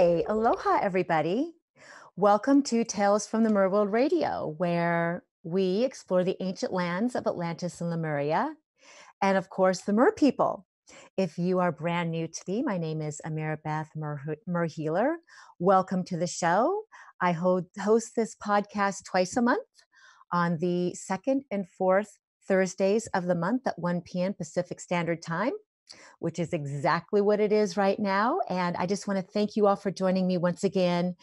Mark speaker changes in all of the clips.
Speaker 1: Hi, aloha, everybody. Welcome to Tales from the Mer World Radio, where we explore the ancient lands of Atlantis and Lemuria, and of course, the Mer People. If you are brand new to me, my name is Ameera Beth Mer Healer. Welcome to the show. I host this podcast twice a month on the second and fourth Thursdays of the month at 1 p.m. Pacific Standard Time, which is exactly what it is right now. And I just want to thank you all for joining me once again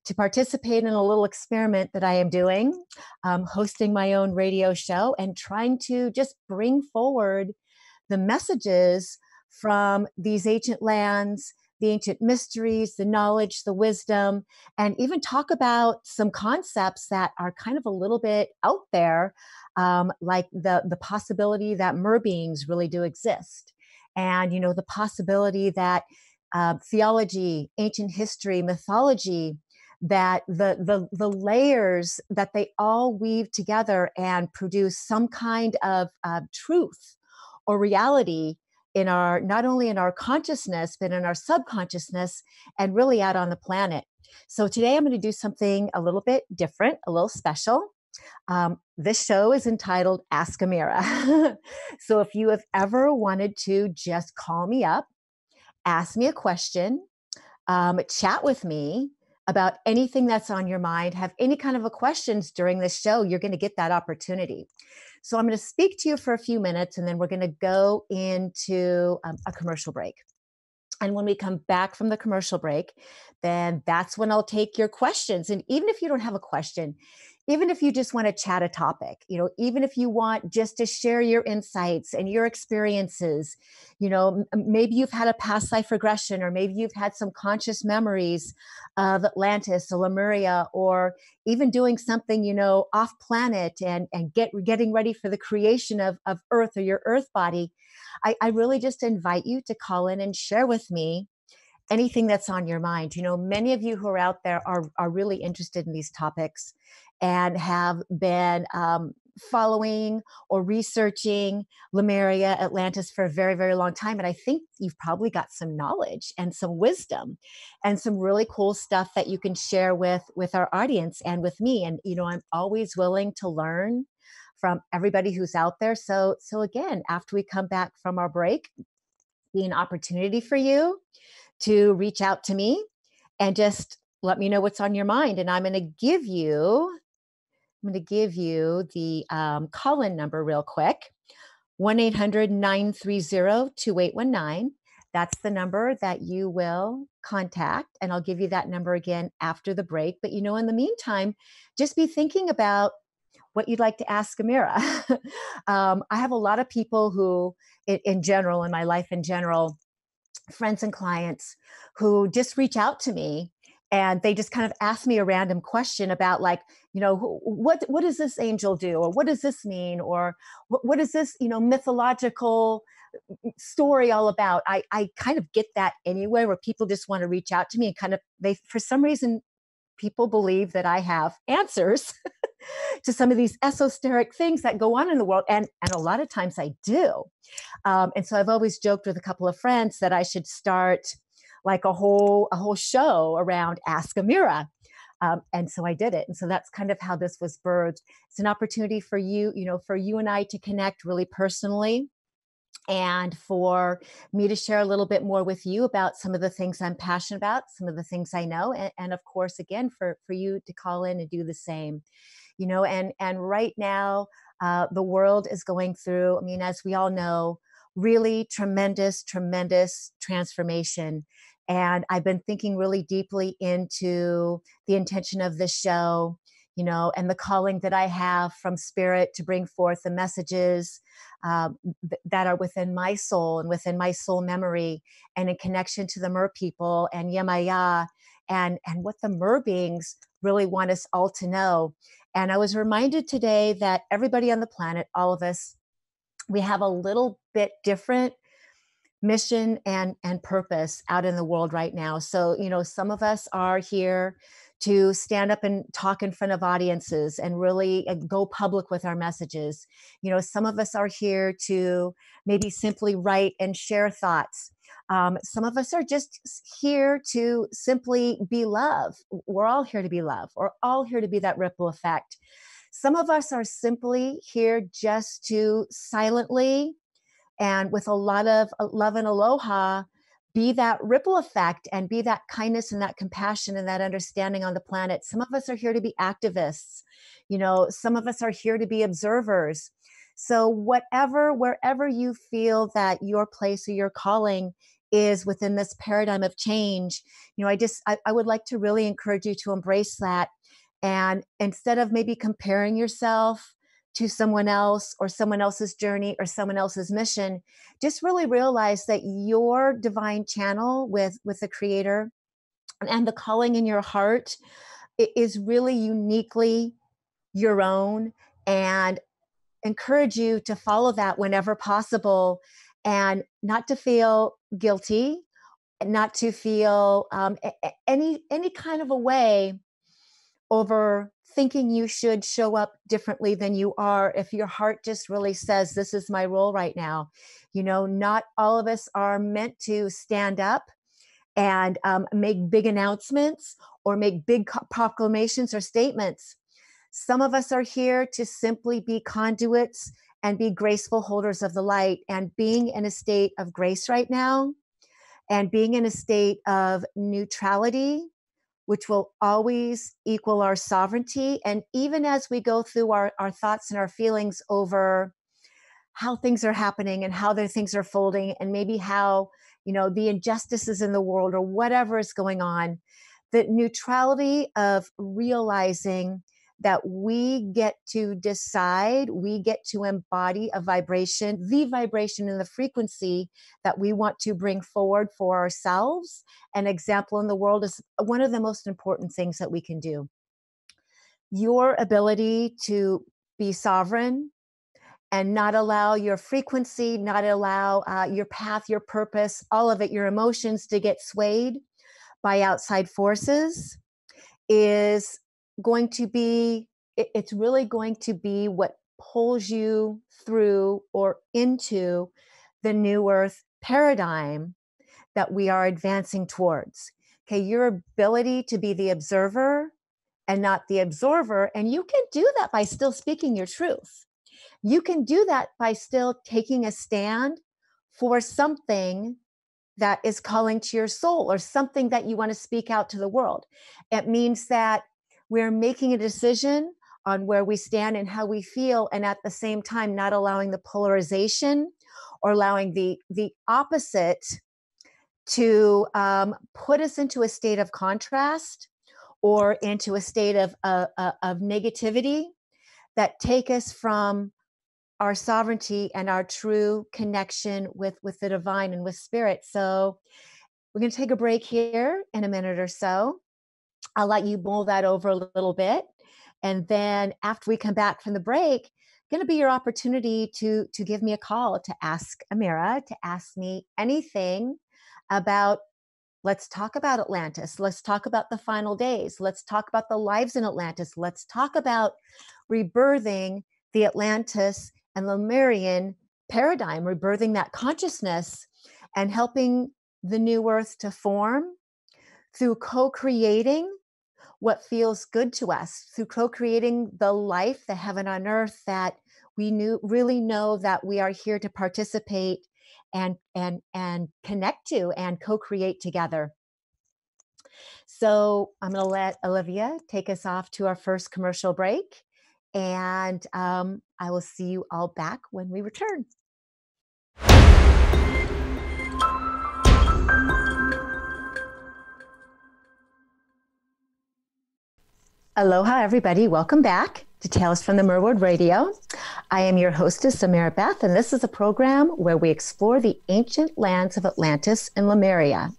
Speaker 1: to participate in a little experiment that I am doing, hosting my own radio show and trying to just bring forward the messages from these ancient lands, the ancient mysteries, the knowledge, the wisdom, and even talk about some concepts that are kind of a little bit out there, like the possibility that mer beings really do exist. And, the possibility that theology, ancient history, mythology, that the layers that they all weave together and produce some kind of truth or reality in our, not only in our consciousness, but in our subconsciousness and really out on the planet. So today I'm going to do something a little bit different, a little special. This show is entitled Ask Ameera. So if you have ever wanted to just call me up, ask me a question, chat with me about anything that's on your mind, have any kind of a questions during this show, you're going to get that opportunity. So I'm going to speak to you for a few minutes, and then we're going to go into a commercial break. And when we come back from the commercial break, then that's when I'll take your questions. And even if you don't have a question, even if you just want to chat a topic, even if you want just to share your insights and your experiences, maybe you've had a past life regression, or maybe you've had some conscious memories of Atlantis or Lemuria, or even doing something, off planet and getting ready for the creation of Earth or your Earth body. I really just invite you to call in and share with me anything that's on your mind. Many of you who are out there are really interested in these topics and have been following or researching Lemuria, Atlantis for a very, very long time. And I think you've probably got some knowledge and some wisdom and some really cool stuff that you can share with our audience and with me. And, I'm always willing to learn from everybody who's out there. So again, after we come back from our break, be an opportunity for you to reach out to me and just let me know what's on your mind. And I'm going to give you the call-in number real quick, 1-800-930-2819. That's the number that you will contact. And I'll give you that number again after the break. But, in the meantime, just be thinking about what you'd like to ask Ameera. I have a lot of people who, in general, in my life in general, friends and clients who just reach out to me and they just kind of ask me a random question about, like, what does this angel do? Or what does this mean? Or what is this, mythological story all about? I kind of get that anyway, where people just want to reach out to me and for some reason, people believe that I have answers to some of these esoteric things that go on in the world. And a lot of times I do. And so I've always joked with a couple of friends that I should start like a whole show around Ask Ameera. And so I did it. And so that's kind of how this was birthed. It's an opportunity for you, for you and I to connect really personally, and for me to share a little bit more with you about some of the things I'm passionate about, some of the things I know. And of course, again, for you to call in and do the same, and right now, the world is going through, as we all know, really tremendous transformation. And I've been thinking really deeply into the intention of this show, and the calling that I have from Spirit to bring forth the messages that are within my soul and within my soul memory, and in connection to the Mer People and Yemaya, and what the Mer beings really want us all to know. And I was reminded today that everybody on the planet, all of us, we have a little bit different mission and purpose out in the world right now. So, some of us are here to stand up and talk in front of audiences and really go public with our messages. Some of us are here to maybe simply write and share thoughts. Some of us are just here to simply be love. We're all here to be love. We're all here to be that ripple effect. Some of us are simply here just to silently and with a lot of love and aloha, be that ripple effect and be that kindness and that compassion and that understanding on the planet. Some of us are here to be activists. Some of us are here to be observers. So wherever you feel that your place or your calling is within this paradigm of change, I would like to really encourage you to embrace that. And instead of maybe comparing yourself to someone else or someone else's journey or someone else's mission, just really realize that your divine channel with the creator and the calling in your heart is really uniquely your own, and encourage you to follow that whenever possible, and not to feel guilty, not to feel any kind of a way over thinking you should show up differently than you are. If your heart just really says, this is my role right now. Not all of us are meant to stand up and make big announcements or make big proclamations or statements. Some of us are here to simply be conduits and be graceful holders of the light. And being in a state of grace right now, and being in a state of neutrality, which will always equal our sovereignty. And even as we go through our thoughts and our feelings over how things are happening and how their things are folding, and maybe how, the injustices in the world or whatever is going on, the neutrality of realizing that we get to decide, we get to embody a vibration, the vibration and the frequency that we want to bring forward for ourselves. An example in the world is one of the most important things that we can do. Your ability to be sovereign and not allow your frequency, not allow your path, your purpose, all of it, your emotions to get swayed by outside forces is going to be, it's really going to be what pulls you through or into the new earth paradigm that we are advancing towards. Okay, your ability to be the observer and not the absorber, and you can do that by still speaking your truth. You can do that by still taking a stand for something that is calling to your soul or something that you want to speak out to the world. It means that we're making a decision on where we stand and how we feel, and at the same time, not allowing the polarization or allowing the opposite to put us into a state of contrast or into a state of negativity that take us from our sovereignty and our true connection with the divine and with spirit. So we're going to take a break here in a minute or so. I'll let you mull that over a little bit. And then after we come back from the break, going to be your opportunity to give me a call, to ask Ameera, to ask me anything about, let's talk about Atlantis. Let's talk about the final days. Let's talk about the lives in Atlantis. Let's talk about rebirthing the Atlantis and Lemurian paradigm, rebirthing that consciousness and helping the new earth to form through co-creating what feels good to us, through co-creating the life, the heaven on earth that we really know that we are here to participate and connect to and co-create together. So I'm going to let Olivia take us off to our first commercial break, and I will see you all back when we return. Aloha, everybody. Welcome back to Tales from the Mer World Radio. I am your hostess, Ameera Beth, and this is a program where we explore the ancient lands of Atlantis and Lemuria.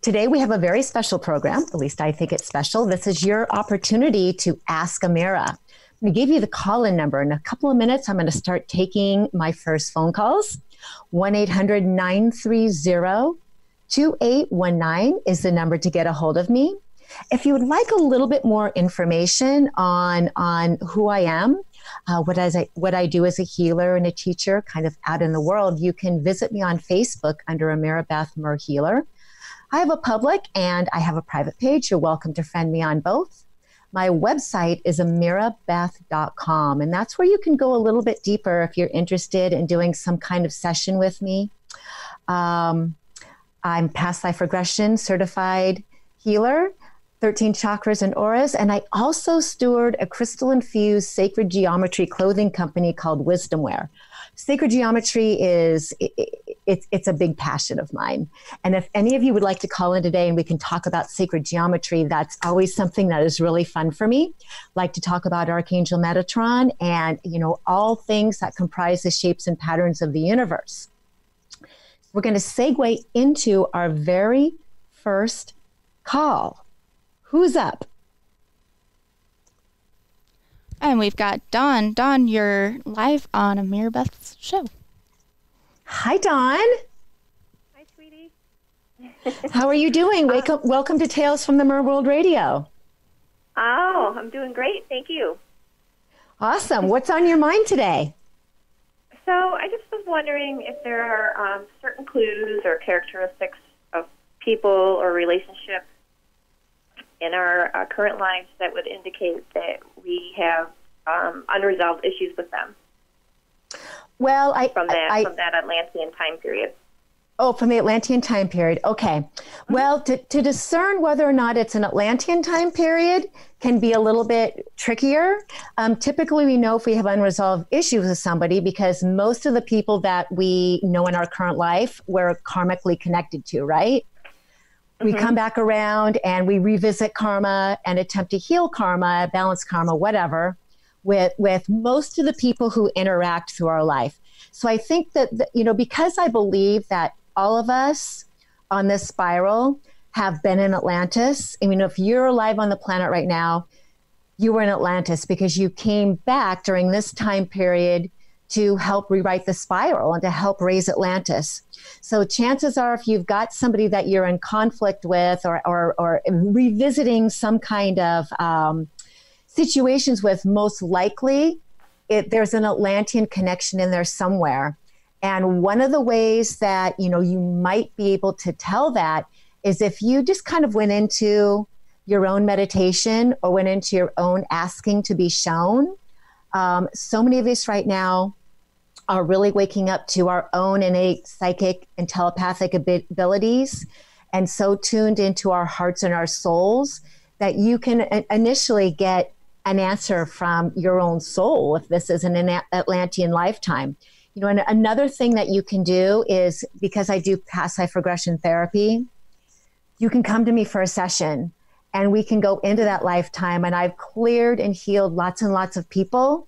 Speaker 1: Today, we have a very special program. At least I think it's special. This is your opportunity to ask Ameera. I'm going to give you the call-in number. In a couple of minutes, I'm going to start taking my first phone calls. 1-800-930-2819 is the number to get a hold of me. If you would like a little bit more information on who I am, what I do as a healer and a teacher kind of out in the world, you can visit me on Facebook under Ameera Beth Mer Healer. I have a public and I have a private page. You're welcome to friend me on both. My website is ameerabeth.com, and that's where you can go a little bit deeper if you're interested in doing some kind of session with me. I'm past life regression certified healer, 13 chakras and auras, and I also steward a crystal-infused sacred geometry clothing company called Wisdom Wear. Sacred geometry it's a big passion of mine. And if any of you would like to call in today and we can talk about sacred geometry, that's always something that is really fun for me. Like to talk about Archangel Metatron and, all things that comprise the shapes and patterns of the universe. We're going to segue into our very first call. Who's up?
Speaker 2: And we've got Dawn. Dawn, you're live on Ameera Beth's show.
Speaker 1: Hi, Dawn.
Speaker 3: Hi, sweetie.
Speaker 1: How are you doing? Welcome to Tales from the Mer World Radio.
Speaker 3: Oh, I'm doing great. Thank you.
Speaker 1: Awesome. What's on your mind today?
Speaker 3: So I just was wondering if there are certain clues or characteristics of people or relationships in our current lives that would indicate that we have unresolved issues with them.
Speaker 1: Well,
Speaker 3: from that Atlantean time period.
Speaker 1: Oh, from the Atlantean time period. Okay. Mm-hmm. Well, to discern whether or not it's an Atlantean time period can be a little bit trickier. Typically, we know if we have unresolved issues with somebody because most of the people that we know in our current life, we're karmically connected to, right? We come back around and we revisit karma and attempt to heal karma, balance karma, whatever, with most of the people who interact through our life. So I think that, because I believe that all of us on this spiral have been in Atlantis. I mean, if you're alive on the planet right now, you were in Atlantis because you came back during this time period to help rewrite the spiral and to help raise Atlantis. So chances are if you've got somebody that you're in conflict with or revisiting some kind of situations with, most likely there's an Atlantean connection in there somewhere. And one of the ways that, you might be able to tell that is if you just kind of went into your own meditation or went into your own asking to be shown. So many of us right now are really waking up to our own innate psychic and telepathic abilities and so tuned into our hearts and our souls that you can initially get an answer from your own soul if this is an Atlantean lifetime. And another thing that you can do is, because I do past life regression therapy, you can come to me for a session and we can go into that lifetime, and I've cleared and healed lots and lots of people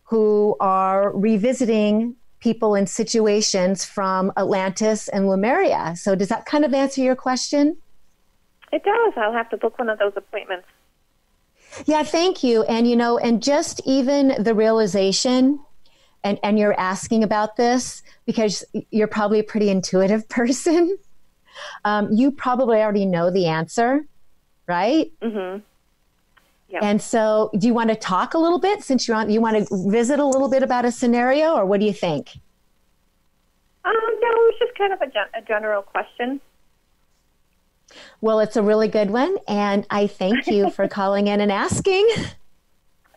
Speaker 1: who are revisiting people and situations from Atlantis and Lemuria. So does that kind of answer your question?
Speaker 3: It does. I'll have to book one of those appointments.
Speaker 1: Yeah, thank you. And, and just even the realization, and you're asking about this because you're probably a pretty intuitive person. You probably already know the answer, right? Mm-hmm. Yep. And so do you want to talk a little bit since you want to visit a little bit about a scenario, or what do you think?
Speaker 3: No, it was just kind of a general question.
Speaker 1: Well, it's a really good one, and I thank you for calling in and asking.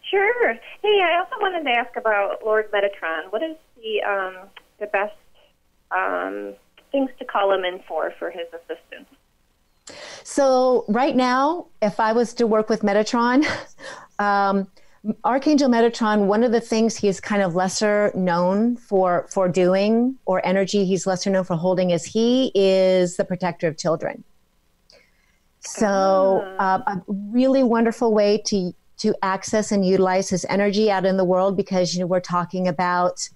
Speaker 3: Sure. Hey, I also wanted to ask about Lord Metatron. What is the best things to call him in for his assistance?
Speaker 1: So right now, if I was to work with Metatron, Archangel Metatron, one of the things he's kind of lesser known for doing, or energy he's lesser known for holding, is he is the protector of children. So a really wonderful way to access and utilize his energy out in the world, because we're talking about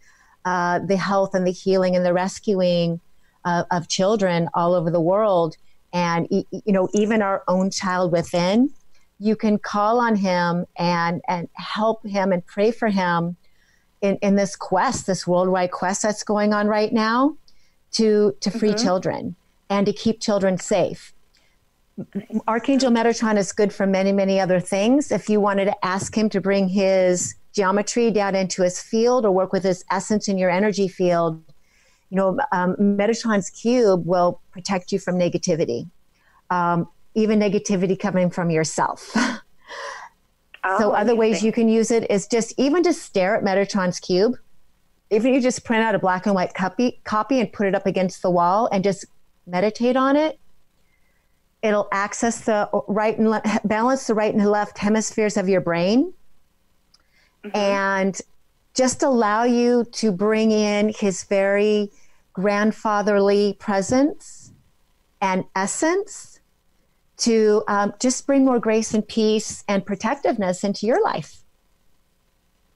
Speaker 1: the health and the healing and the rescuing of children all over the world. And, even our own child within, you can call on him and help him and pray for him in this quest, this worldwide quest that's going on right now to free children and to keep children safe. Archangel Metatron is good for many, many other things. If you wanted to ask him to bring his geometry down into his field or work with his essence in your energy field, Metatron's cube will protect you from negativity, even negativity coming from yourself. So other ways you can use it is just stare at Metatron's cube. Even if you just print out a black and white copy and put it up against the wall and just meditate on it, it'll access the balance the right and left hemispheres of your brain, and just allow you to bring in his very grandfatherly presence and essence to just bring more grace and peace and protectiveness into your life.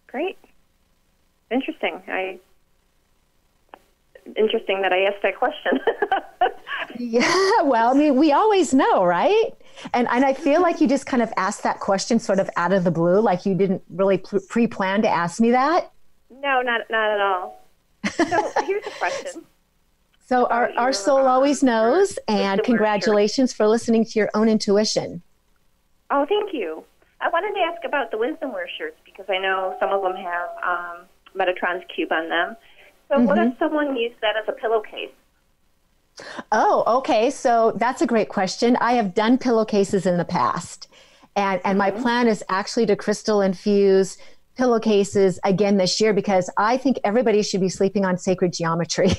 Speaker 3: Great. Interesting. Interesting that I asked that question.
Speaker 1: Yeah, well, I mean, we always know, right? And I feel like you just kind of asked that question sort of out of the blue, like you didn't really pre-plan to ask me that.
Speaker 3: No, not at all. So here's a question.
Speaker 1: So our soul always knows, and congratulations for listening to your own intuition.
Speaker 3: Oh, thank you. I wanted to ask about the wisdom wear shirts because I know some of them have Metatron's cube on them. So what if someone used that as a pillowcase?
Speaker 1: Oh, okay. So that's a great question. I have done pillowcases in the past, and my plan is actually to crystal infuse pillowcases again this year because I think everybody should be sleeping on sacred geometry.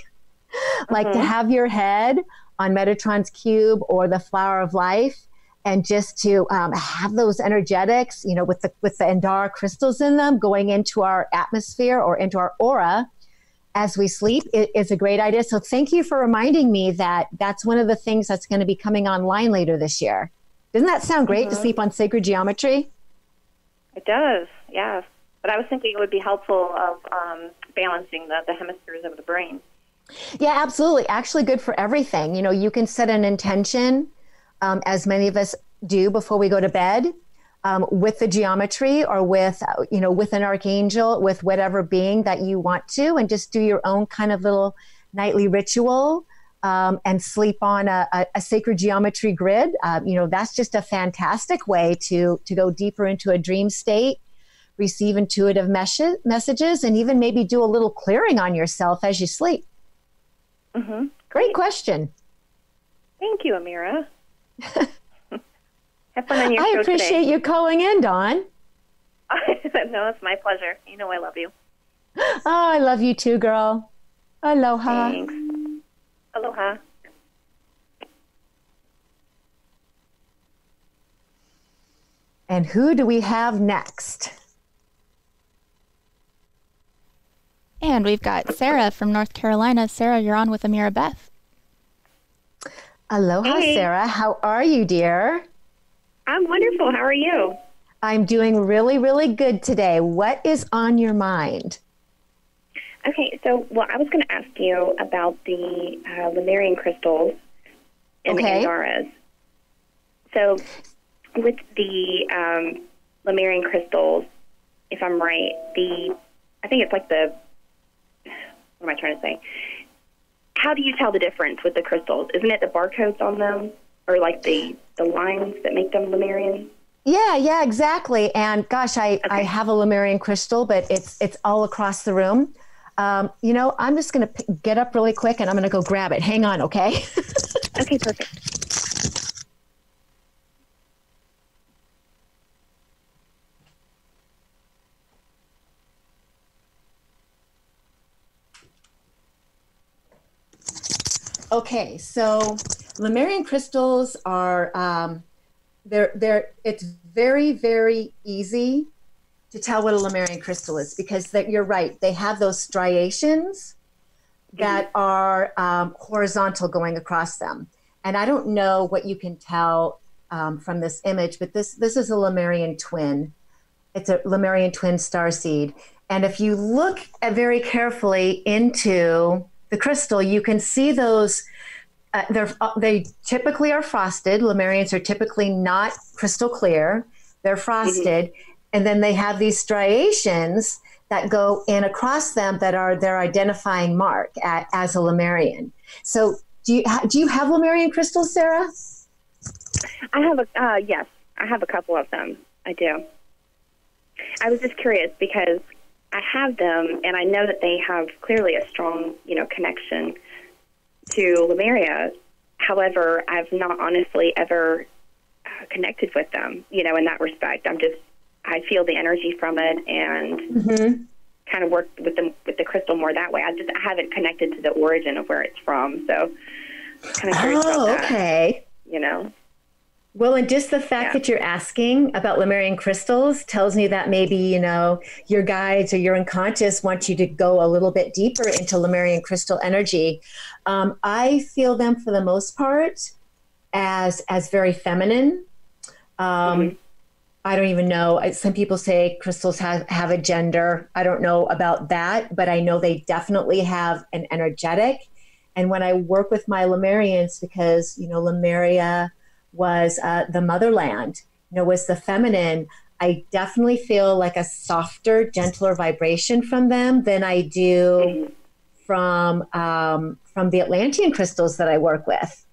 Speaker 1: Like to have your head on Metatron's cube or the flower of life, and just to have those energetics, with the Endara crystals in them going into our atmosphere or into our aura as we sleep is a great idea. So thank you for reminding me that that's one of the things that's going to be coming online later this year. Doesn't that sound great to sleep on sacred geometry?
Speaker 3: It does, yes. But I was thinking it would be helpful of balancing the hemispheres of the brain.
Speaker 1: Yeah, absolutely. Actually good for everything. You can set an intention, as many of us do before we go to bed, with the geometry or with an archangel, with whatever being that you want to, and just do your own kind of little nightly ritual and sleep on a sacred geometry grid. That's just a fantastic way to go deeper into a dream state, receive intuitive messages, and even maybe do a little clearing on yourself as you sleep. Great question.
Speaker 3: Thank you, Ameera. Have fun on your show
Speaker 1: I appreciate
Speaker 3: today.
Speaker 1: you calling in, Dawn.
Speaker 3: No, it's my pleasure. You know I love you.
Speaker 1: Oh, I love you too, girl. Aloha.
Speaker 3: Thanks. Aloha.
Speaker 1: And who do we have next?
Speaker 2: And we've got Sarah from North Carolina. Sarah, you're on with Ameera Beth.
Speaker 1: Aloha,
Speaker 3: Hey.
Speaker 1: Sarah. How are you, dear?
Speaker 3: I'm wonderful. How are you?
Speaker 1: I'm doing really, really good today. What is on your mind?
Speaker 3: Okay, so, I was going to ask you about the Lemurian crystals and the Andaras. So, with the Lemurian crystals, if I'm right, I think it's like what am I trying to say? How do you tell the difference with the crystals? Isn't it the barcodes on them, or like the lines that make them Lemurian?
Speaker 1: Yeah, exactly. And gosh, I have a Lemurian crystal, but it's all across the room. I'm just going to get up really quick and I'm going to go grab it. Hang on, okay?
Speaker 3: Okay, perfect.
Speaker 1: Okay, so Lemurian crystals are it's very, very easy to tell what a Lemurian crystal is because you're right. They have those striations that are horizontal going across them. And I don't know what you can tell from this image, but this is a Lemurian twin. It's a Lemurian twin starseed. And if you look very carefully into the crystal, you can see those. They typically are frosted. Lemurians are typically not crystal clear. They're frosted. And then they have these striations that go in across them that are their identifying mark as a Lemurian. So do you have Lemurian crystals, Sarah?
Speaker 3: I have yes, I have a couple of them. I do. I was just curious because I have them, and I know that they have clearly a strong, connection to Lemuria. However, I've not honestly ever connected with them, in that respect. I feel the energy from it and kind of work with the crystal more that way. I haven't connected to the origin of where it's from, so kind of curious about that.
Speaker 1: Okay. Well, and just the fact that you're asking about Lemurian crystals tells me that maybe, your guides or your unconscious want you to go a little bit deeper into Lemurian crystal energy. I feel them for the most part as very feminine. I don't even know. Some people say crystals have a gender. I don't know about that, but I know they definitely have an energetic. And when I work with my Lemurians, because, Lemuria was the motherland, was the feminine, I definitely feel like a softer, gentler vibration from them than I do from the Atlantean crystals that I work with.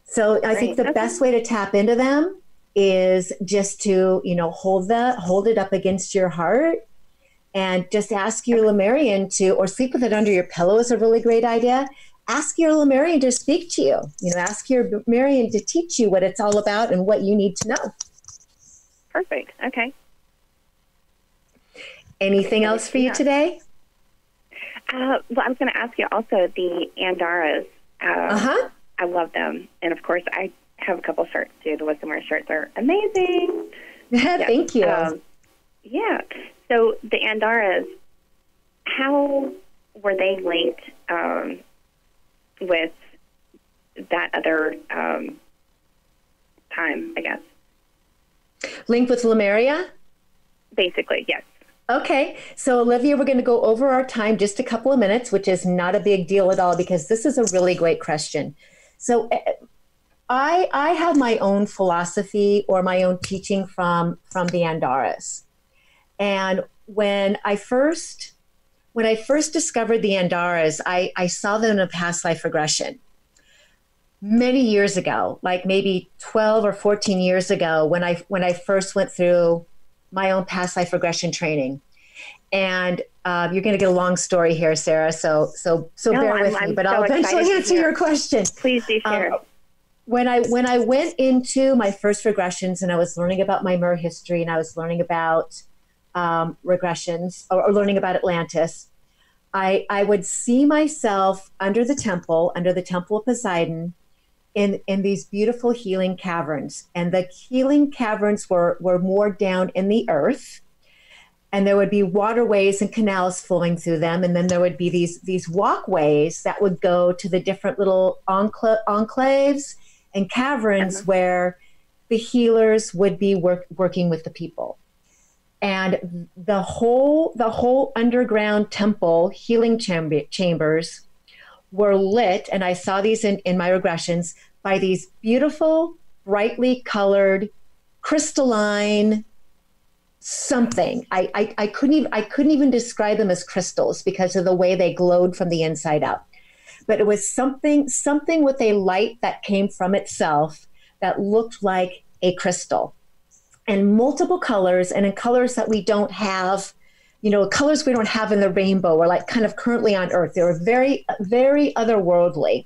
Speaker 1: So I think the best way to tap into them is just to, hold it up against your heart and just ask your Lemurian or sleep with it under your pillow is a really great idea. Ask your Lemurian to speak to you. Ask your Lemurian to teach you what it's all about and what you need to know.
Speaker 3: Perfect. Okay.
Speaker 1: Anything else for you today?
Speaker 3: Well, I was going to ask you also the Andaras. I love them. And, of course, I have a couple shirts, too. The Wisdom Wear shirts are amazing.
Speaker 1: Thank you.
Speaker 3: Yeah. So the Andaras, how were they linked with that other time, I guess?
Speaker 1: Linked with Lemuria?
Speaker 3: Basically, yes.
Speaker 1: Okay. So, Olivia, we're going to go over our time just a couple of minutes, which is not a big deal at all because this is a really great question. So I have my own philosophy or my own teaching from the Andaras. And when I first discovered the Andaras, I saw them in a past life regression. Many years ago, like maybe 12 or 14 years ago, when I first went through my own past life regression training. And you're going to get a long story here, Sarah, so bear with me, but I'll eventually answer your question.
Speaker 3: Please do share.
Speaker 1: When I went into my first regressions and I was learning about my Mer history and I was learning about regressions or learning about Atlantis, I would see myself under the temple of Poseidon in these beautiful healing caverns. And the healing caverns were more down in the earth. And there would be waterways and canals flowing through them. And then there would be these walkways that would go to the different little enclaves and caverns where the healers would be working with the people. And the whole underground temple healing chambers were lit, and I saw these in my regressions, by these beautiful, brightly colored, crystalline something. I couldn't even describe them as crystals because of the way they glowed from the inside out. But it was something with a light that came from itself that looked like a crystal, and multiple colors, and in colors that we don't have, colors we don't have in the rainbow or like kind of currently on Earth. They were very, very otherworldly,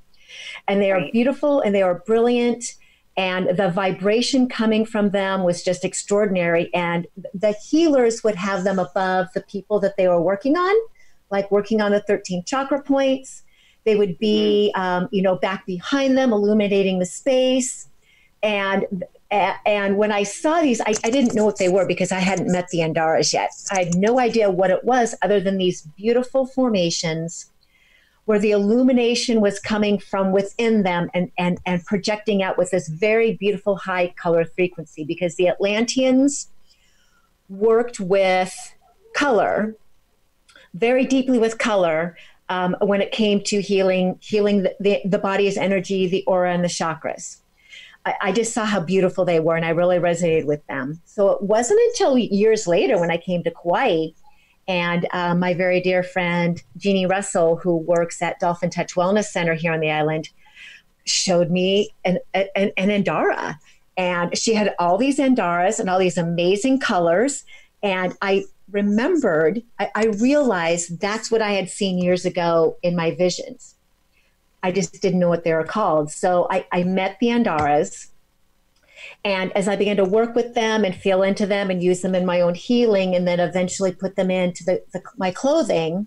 Speaker 1: and they are beautiful and they are brilliant. And the vibration coming from them was just extraordinary. And the healers would have them above the people that they were working on, like working on the 13 chakra points. They would be, back behind them, illuminating the space. And when I saw these, I didn't know what they were because I hadn't met the Andaras yet. I had no idea what it was other than these beautiful formations where the illumination was coming from within them and projecting out with this very beautiful high color frequency, because the Atlanteans worked with color, very deeply with color, when it came to healing the body's energy, the aura, and the chakras. I just saw how beautiful they were, and I really resonated with them. So it wasn't until years later when I came to Kauai, and my very dear friend, Jeannie Russell, who works at Dolphin Touch Wellness Center here on the island, showed me an Andara. And she had all these Andaras and all these amazing colors. And I remembered, I realized that's what I had seen years ago in my visions. I just didn't know what they were called. So I met the Andaras. And as I began to work with them and feel into them and use them in my own healing, and then eventually put them into my clothing,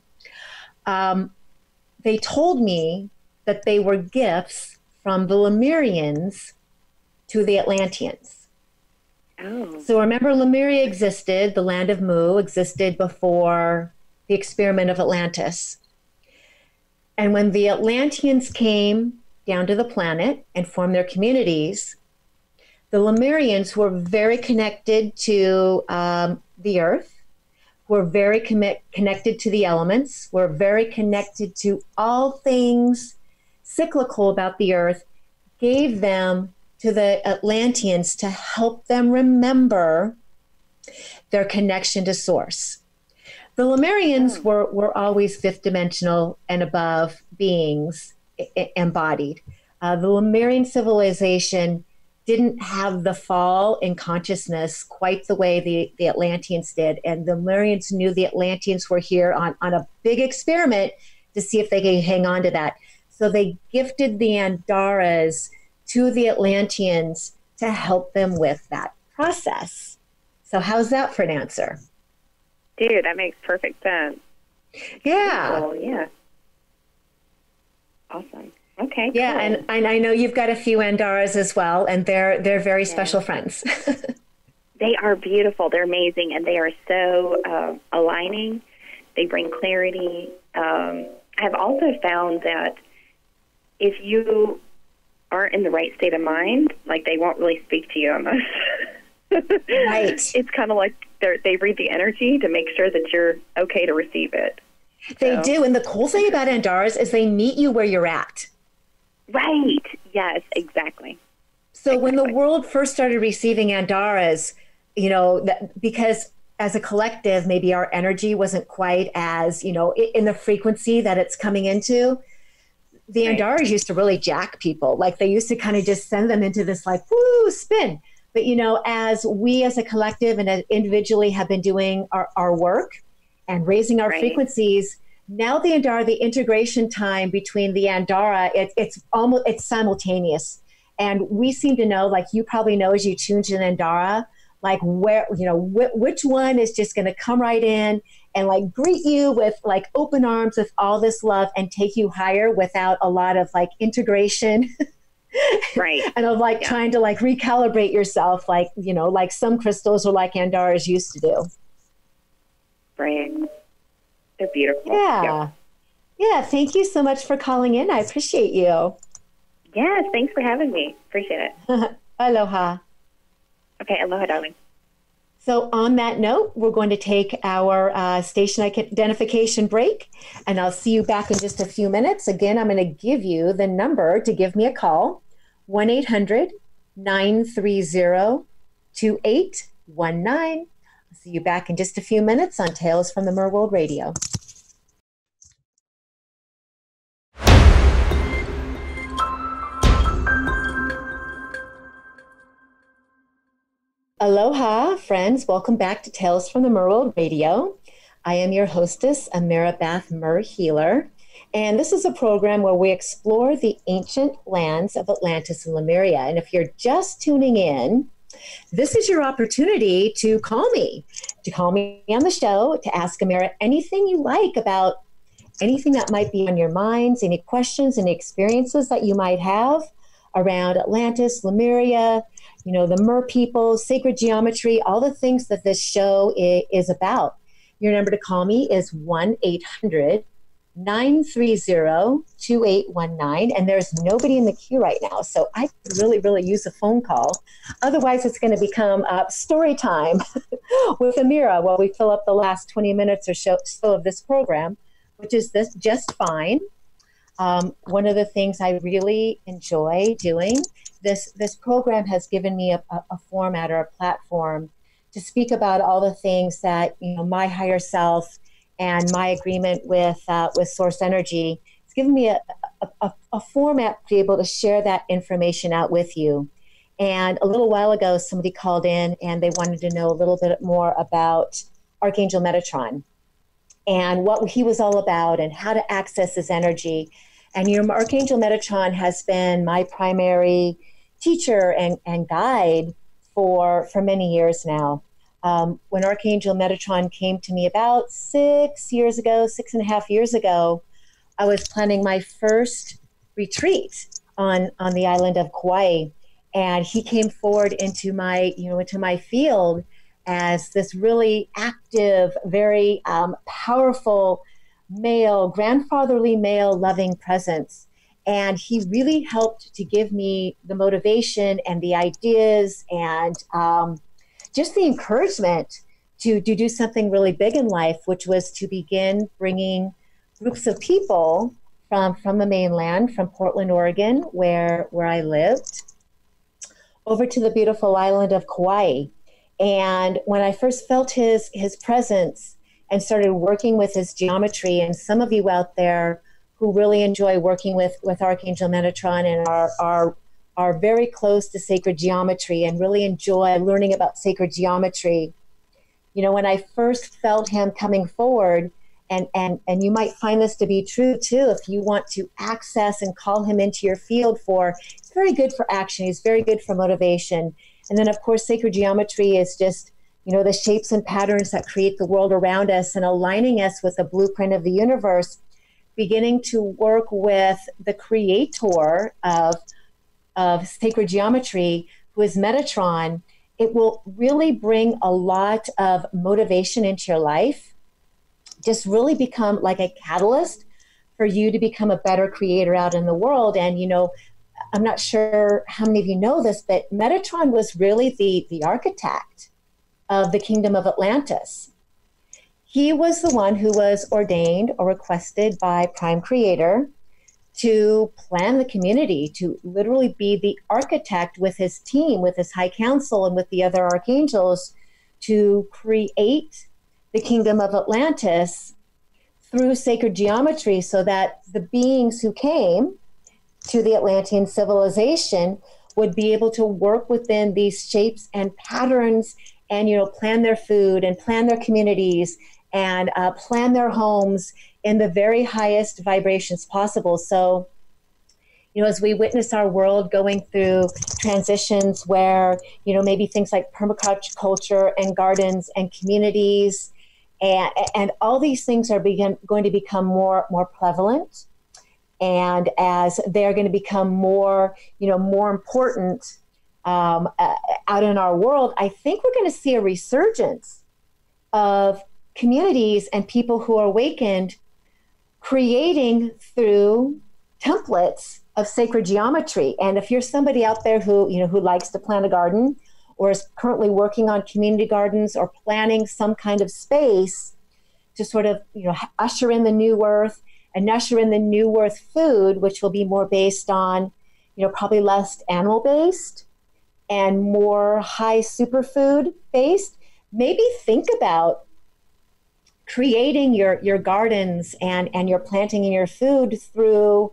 Speaker 1: they told me that they were gifts from the Lemurians to the Atlanteans.
Speaker 3: Oh.
Speaker 1: So remember, Lemuria existed, the land of Mu existed before the experiment of Atlantis. And when the Atlanteans came down to the planet and formed their communities, the Lemurians, who were very connected to the earth, were very connected to the elements, were very connected to all things cyclical about the earth, gave them to the Atlanteans to help them remember their connection to source. The Lemurians were always fifth dimensional and above beings embodied. The Lemurian civilization didn't have the fall in consciousness quite the way the Atlanteans did. And the Lemurians knew the Atlanteans were here on a big experiment to see if they could hang on to that. So they gifted the Andaras to the Atlanteans to help them with that process. So how's that for an answer?
Speaker 3: Dude, that makes perfect sense.
Speaker 1: Yeah.
Speaker 3: Cool. Yeah. Awesome. Okay.
Speaker 1: Yeah,
Speaker 3: cool.
Speaker 1: and I know you've got a few Andaras as well, and they're very special friends.
Speaker 3: They are beautiful. They're amazing, and they are so aligning. They bring clarity. I've also found that if you aren't in the right state of mind, like, they won't really speak to you almost.
Speaker 1: Right.
Speaker 3: It's kind of like they read the energy to make sure that you're okay to receive it.
Speaker 1: They do, and the cool thing about Andaras is they meet you where you're at.
Speaker 3: Right. Yes, exactly.
Speaker 1: So when the world first started receiving Andaras, because as a collective, maybe our energy wasn't quite as, in the frequency that it's coming into, the Andaras used to really jack people. Like, they used to kind of just send them into this like, woo, spin. But, as we as a collective and individually have been doing our work and raising our frequencies, now the Andara, the integration time between the Andara, it's simultaneous. And we seem to know, like you probably know as you tune to an Andara, like where, which one is just going to come right in and like greet you with like open arms with all this love and take you higher without a lot of like integration.
Speaker 3: Right.
Speaker 1: And of like trying to like recalibrate yourself, like, like some crystals or like Andaras used to do.
Speaker 3: Right. They're beautiful.
Speaker 1: Yeah. Yeah. Thank you so much for calling in. I appreciate you.
Speaker 3: Yes. Thanks for having me. Appreciate it.
Speaker 1: Aloha.
Speaker 3: Okay. Aloha, darling.
Speaker 1: So on that note, we're going to take our station identification break, and I'll see you back in just a few minutes. Again, I'm going to give you the number to give me a call, 1-800-930-2819. I'll see you back in just a few minutes on Tales from the Mer World Radio. Aloha, friends. Welcome back to Tales from the Mer World Radio. I am your hostess, Ameera Beth Mer Healer, and this is a program where we explore the ancient lands of Atlantis and Lemuria. And if you're just tuning in, this is your opportunity to call me on the show, to ask Ameera anything you like about anything that might be on your minds, any questions, any experiences that you might have around Atlantis, Lemuria, the Mer People, sacred geometry, all the things that this show is about. Your number to call me is 1-800-930-2819. And there's nobody in the queue right now, so I could really, really use a phone call. Otherwise, it's going to become story time with Ameera while we fill up the last 20 minutes or so of this program, which is just fine. One of the things I really enjoy doing, this program has given me a format or a platform to speak about all the things that my higher self and my agreement with source energy. It's given me a format to be able to share that information out with you. And a little while ago, somebody called in and they wanted to know a little bit more about Archangel Metatron and what he was all about and how to access his energy. And Archangel Metatron has been my primary teacher and guide for many years now. When Archangel Metatron came to me about 6.5 years ago, I was planning my first retreat on the island of Kauai. And he came forward into my field as this really active, very powerful male, grandfatherly male loving presence. And he really helped to give me the motivation and the ideas and just the encouragement to do something really big in life, which was to begin bringing groups of people from the mainland, from Portland, Oregon, where I lived, over to the beautiful island of Kauai. And when I first felt his presence and started working with his geometry, and some of you out there who really enjoy working with Archangel Metatron and are very close to sacred geometry and really enjoy learning about sacred geometry, when I first felt him coming forward, and you might find this to be true too, if you want to access and call him into your field it's very good for action. He's very good for motivation. And then of course, sacred geometry is just, the shapes and patterns that create the world around us and aligning us with the blueprint of the universe, beginning to work with the creator of sacred geometry, who is Metatron. It will really bring a lot of motivation into your life, just really become like a catalyst for you to become a better creator out in the world. And, I'm not sure how many of you know this, but Metatron was really the architect of the kingdom of Atlantis. He was the one who was ordained or requested by Prime Creator to plan the community, to literally be the architect with his team, with his high council, and with the other archangels to create the kingdom of Atlantis through sacred geometry, so that the beings who came to the Atlantean civilization would be able to work within these shapes and patterns and, plan their food and plan their communities and plan their homes in the very highest vibrations possible. So, as we witness our world going through transitions where, maybe things like permaculture and gardens and communities and all these things are going to become more prevalent. And as they're going to become more important out in our world, I think we're going to see a resurgence of communities and people who are awakened, creating through templates of sacred geometry. And if you're somebody out there who likes to plant a garden, or is currently working on community gardens or planning some kind of space to sort of usher in the new earth and usher in the new earth food, which will be more based on probably less animal based and more high superfood based, maybe think about creating your gardens and your planting and your food through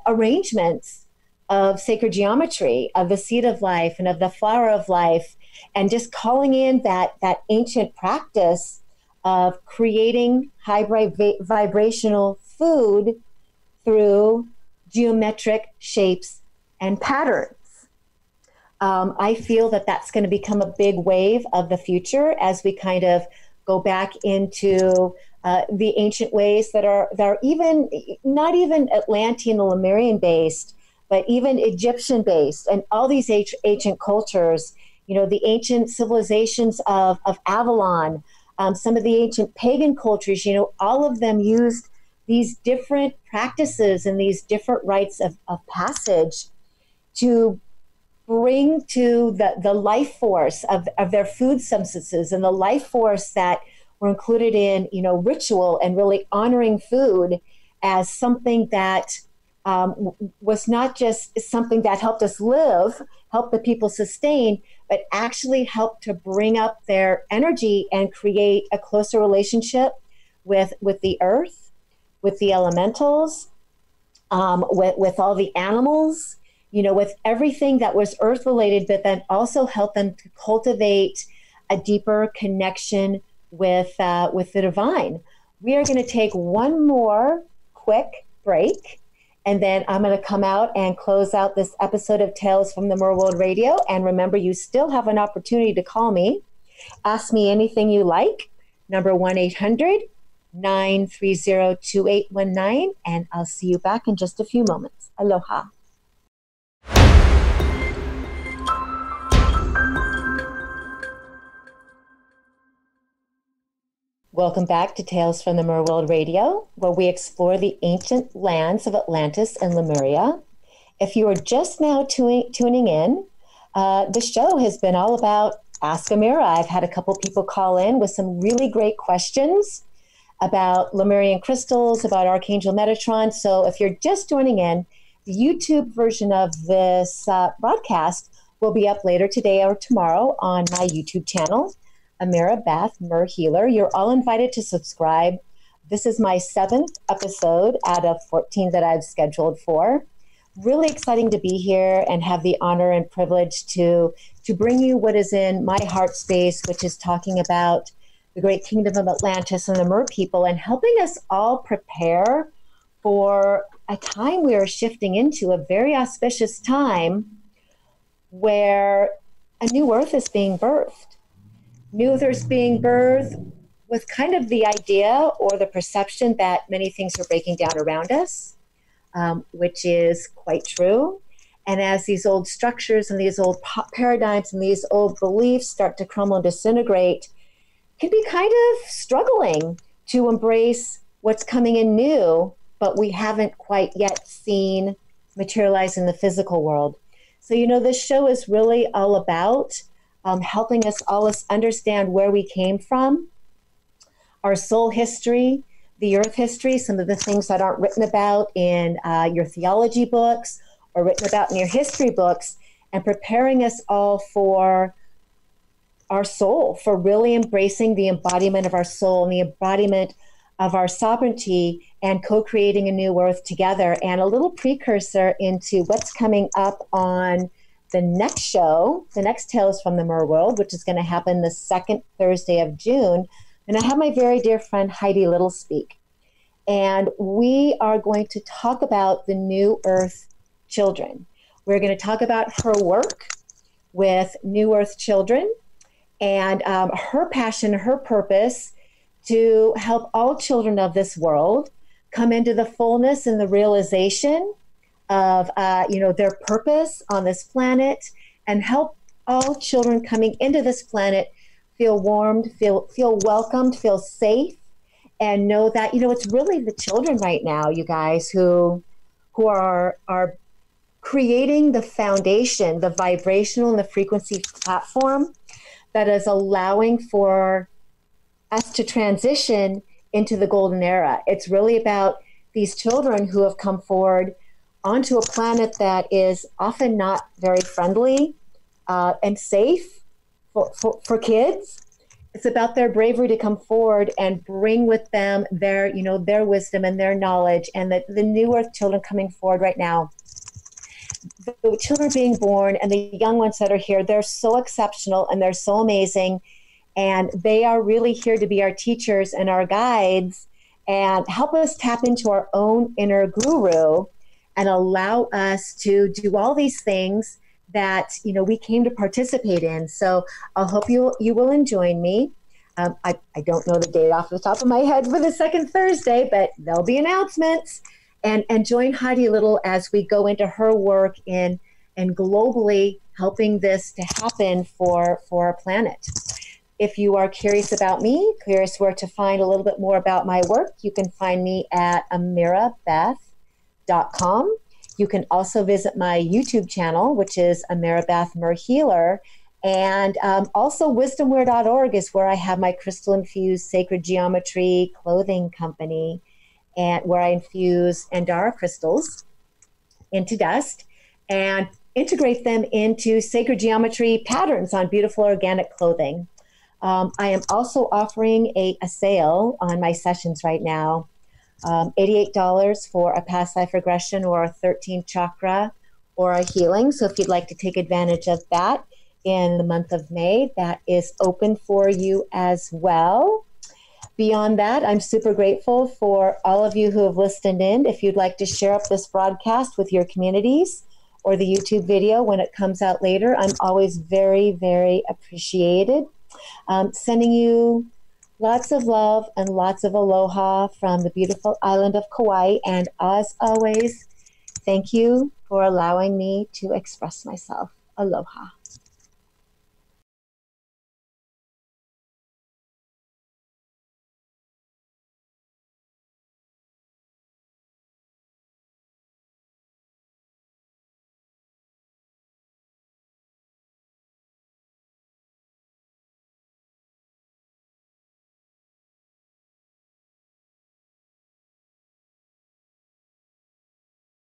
Speaker 1: arrangements of sacred geometry, of the seed of life and of the flower of life, and just calling in that ancient practice of creating high vibrational food through geometric shapes and patterns. I feel that that's going to become a big wave of the future as we kind of go back into the ancient ways that are even not even Atlantean or Lemurian based, but even Egyptian based, and all these ancient cultures, the ancient civilizations of Avalon, some of the ancient pagan cultures, all of them used these different practices and these different rites of passage to bring to the life force of their food substances and the life force that were included in, ritual and really honoring food as something that was not just something that helped us live, helped the people sustain, but actually helped to bring up their energy and create a closer relationship with the earth, with the elementals, with all the animals, with everything that was earth related, but then also help them to cultivate a deeper connection with the divine. We are going to take one more quick break, and then I'm going to come out and close out this episode of Tales from the Mer World Radio. And remember, you still have an opportunity to call me. Ask me anything you like. Number 1-800-930-2819. And I'll see you back in just a few moments. Aloha. Welcome back to Tales from the Mer World Radio, where we explore the ancient lands of Atlantis and Lemuria. If you are just now tuning in, the show has been all about Ask Ameera. I've had a couple people call in with some really great questions about Lemurian crystals, about Archangel Metatron. So if you're just joining in, the YouTube version of this broadcast will be up later today or tomorrow on my YouTube channel, Ameera, Beth, Mer Healer. You're all invited to subscribe. This is my 7th episode out of 14 that I've scheduled for. Really exciting to be here and have the honor and privilege to bring you what is in my heart space, which is talking about the great kingdom of Atlantis and the Mer People, and helping us all prepare for a time we are shifting into, a very auspicious time where a new earth is being birthed. New earth being birthed with kind of the idea or the perception that many things are breaking down around us, which is quite true. And as these old structures and these old paradigms and these old beliefs start to crumble and disintegrate, can be kind of struggling to embrace what's coming in new, but we haven't quite yet seen materialize in the physical world. So, this show is really all about helping us all understand where we came from, our soul history, the earth history, some of the things that aren't written about in your theology books or written about in your history books, and preparing us all for our soul, for really embracing the embodiment of our soul and the embodiment of our sovereignty and co-creating a new earth together. And a little precursor into what's coming up on the next show, the next Tales from the Mer World, which is going to happen the second Thursday of June. And I have my very dear friend Heidi Little speak. And we are going to talk about the New Earth children. We're going to talk about her work with New Earth children and her passion, her purpose to help all children of this world come into the fullness and the realization of their purpose on this planet, and help all children coming into this planet feel warmed, feel welcomed, feel safe, and know that it's really the children right now, you guys, who are creating the foundation, the vibrational and the frequency platform that is allowing for us to transition into the golden era. It's really about these children who have come forward onto a planet that is often not very friendly and safe for kids. It's about their bravery to come forward and bring with them their wisdom and their knowledge, and the New Earth children coming forward right now. The children being born and the young ones that are here, they're so exceptional and they're so amazing. And they are really here to be our teachers and our guides and help us tap into our own inner guru and allow us to do all these things that we came to participate in. So I hope you will join me. I don't know the date off the top of my head for the second Thursday, but there'll be announcements. And join Heidi Little as we go into her work in globally helping this to happen for our planet. If you are curious about me, curious where to find a little bit more about my work, you can find me at ameerabeth.com. You can also visit my YouTube channel, which is Ameera Beth Mer Healer. And also wisdomware.org is where I have my crystal-infused sacred geometry clothing company, and where I infuse Andara crystals into dust and integrate them into sacred geometry patterns on beautiful organic clothing. I am also offering a sale on my sessions right now $88 for a past life regression or a 13th chakra or a healing. So if you'd like to take advantage of that in the month of May, that is open for you as well. Beyond that, I'm super grateful for all of you who have listened in. If you'd like to share up this broadcast with your communities or the YouTube video when it comes out later, I'm always very, very appreciated. Sending you lots of love and lots of aloha from the beautiful island of Kauai. And as always, thank you for allowing me to express myself. Aloha.